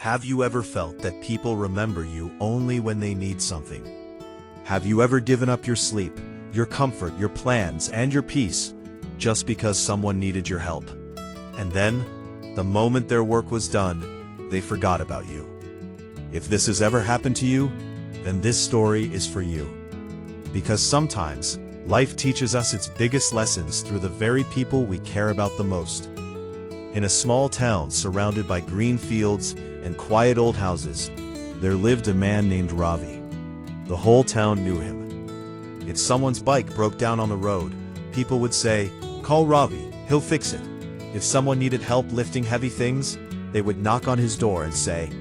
Have you ever felt that people remember you only when they need something? Have you ever given up your sleep, your comfort, your plans, and your peace just because someone needed your help? And then, the moment their work was done, they forgot about you. If this has ever happened to you, then this story is for you. Because sometimes, life teaches us its biggest lessons through the very people we care about the most. In a small town surrounded by green fields and quiet old houses, there lived a man named Ravi. The whole town knew him. If someone's bike broke down on the road, people would say, "Call Ravi, he'll fix it." If someone needed help lifting heavy things, they would knock on his door and say,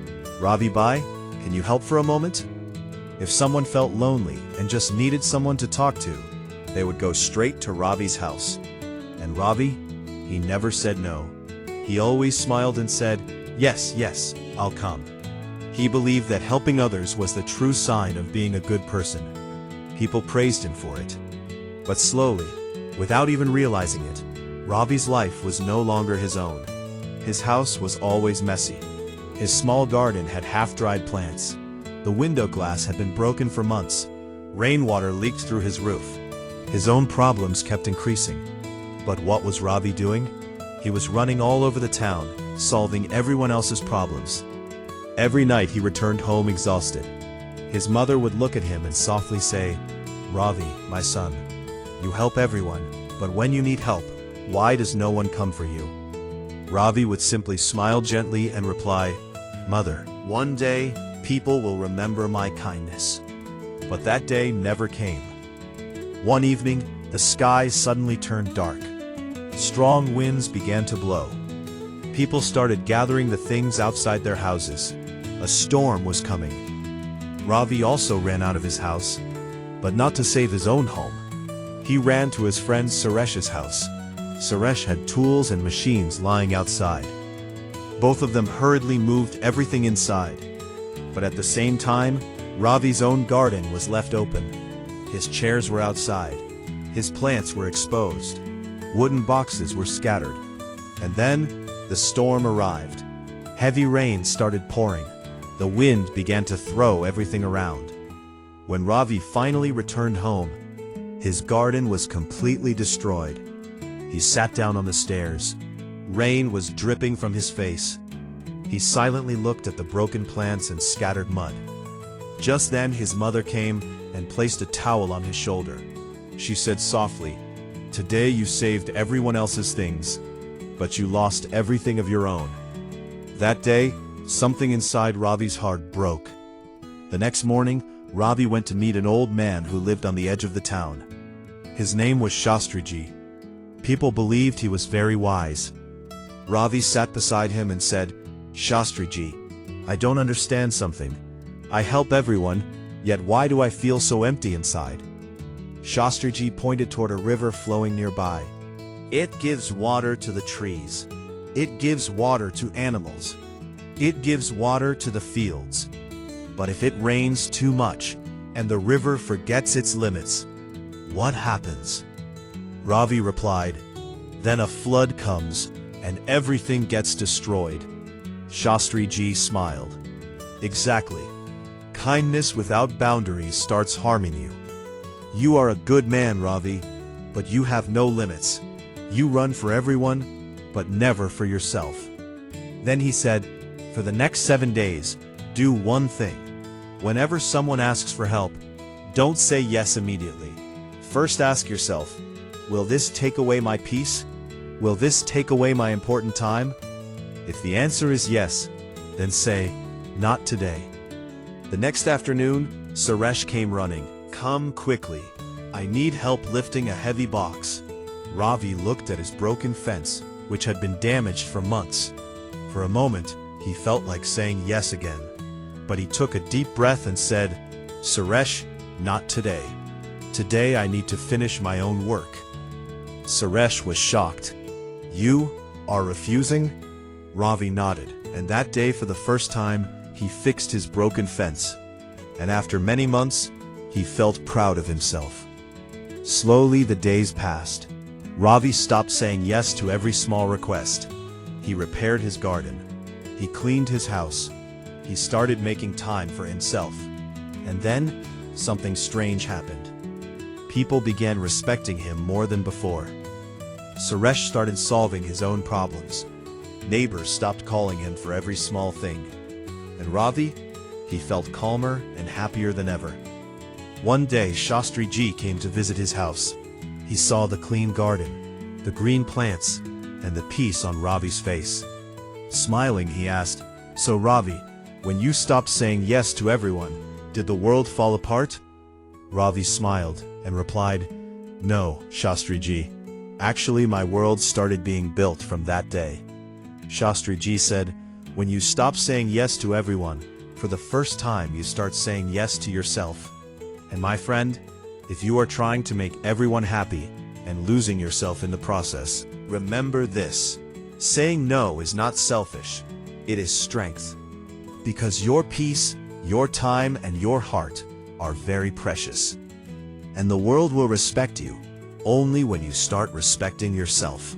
"Ravi bhai, can you help for a moment?" If someone felt lonely and just needed someone to talk to, they would go straight to Ravi's house. And Ravi, he never said no. He always smiled and said, yes, I'll come." He believed that helping others was the true sign of being a good person. People praised him for it. But slowly, without even realizing it, Ravi's life was no longer his own. His house was always messy. His small garden had half-dried plants. The window glass had been broken for months. Rainwater leaked through his roof. His own problems kept increasing. But what was Ravi doing? He was running all over the town, solving everyone else's problems. Every night he returned home exhausted. His mother would look at him and softly say, "Ravi, my son, you help everyone, but when you need help, why does no one come for you?" Ravi would simply smile gently and reply, "Mother, one day people will remember my kindness." But that day never came. One evening, the sky suddenly turned dark. Strong winds began to blow. People started gathering the things outside their houses. A storm was coming. Ravi also ran out of his house, but not to save his own home. He ran to his friend Suresh's house. Suresh had tools and machines lying outside. Both of them hurriedly moved everything inside. But at the same time, Ravi's own garden was left open. His chairs were outside. His plants were exposed. Wooden boxes were scattered. And then, the storm arrived. Heavy rain started pouring. The wind began to throw everything around. When Ravi finally returned home, his garden was completely destroyed. He sat down on the stairs. Rain was dripping from his face. He silently looked at the broken plants and scattered mud. Just then his mother came and placed a towel on his shoulder. She said softly, "Today you saved everyone else's things, but you lost everything of your own." That day, something inside Ravi's heart broke. The next morning, Ravi went to meet an old man who lived on the edge of the town. His name was Shastriji. People believed he was very wise. Ravi sat beside him and said, "Shastriji, I don't understand something. I help everyone, yet why do I feel so empty inside?" Shastriji pointed toward a river flowing nearby. "It gives water to the trees. It gives water to animals. It gives water to the fields. But if it rains too much, and the river forgets its limits, what happens?" Ravi replied, "Then a flood comes, and everything gets destroyed." Shastriji smiled. "Exactly. Kindness without boundaries starts harming you. You are a good man, Ravi, but you have no limits. You run for everyone, but never for yourself." Then he said, "For the next 7 days, do one thing. Whenever someone asks for help, don't say yes immediately. First ask yourself, will this take away my peace? Will this take away my important time? If the answer is yes, then say, not today." The next afternoon, Suresh came running. "Come quickly. I need help lifting a heavy box." Ravi looked at his broken fence, which had been damaged for months. For a moment, he felt like saying yes again. But he took a deep breath and said, "Suresh, not today. Today I need to finish my own work." Suresh was shocked. "You are refusing?" Ravi nodded, and that day for the first time, he fixed his broken fence. And after many months, he felt proud of himself. Slowly the days passed. Ravi stopped saying yes to every small request. He repaired his garden. He cleaned his house. He started making time for himself. And then, something strange happened. People began respecting him more than before. Suresh started solving his own problems. Neighbors stopped calling him for every small thing. And Ravi? He felt calmer and happier than ever. One day, Shastri Ji came to visit his house. He saw the clean garden, the green plants, and the peace on Ravi's face. Smiling, he asked, "So Ravi, when you stopped saying yes to everyone, did the world fall apart?" Ravi smiled and replied, "No, Shastri Ji. Actually, my world started being built from that day." Shastri Ji said, "When you stop saying yes to everyone, for the first time you start saying yes to yourself. And my friend, if you are trying to make everyone happy and losing yourself in the process, remember this. Saying no is not selfish. It is strength. Because your peace, your time, and your heart are very precious. And the world will respect you only when you start respecting yourself."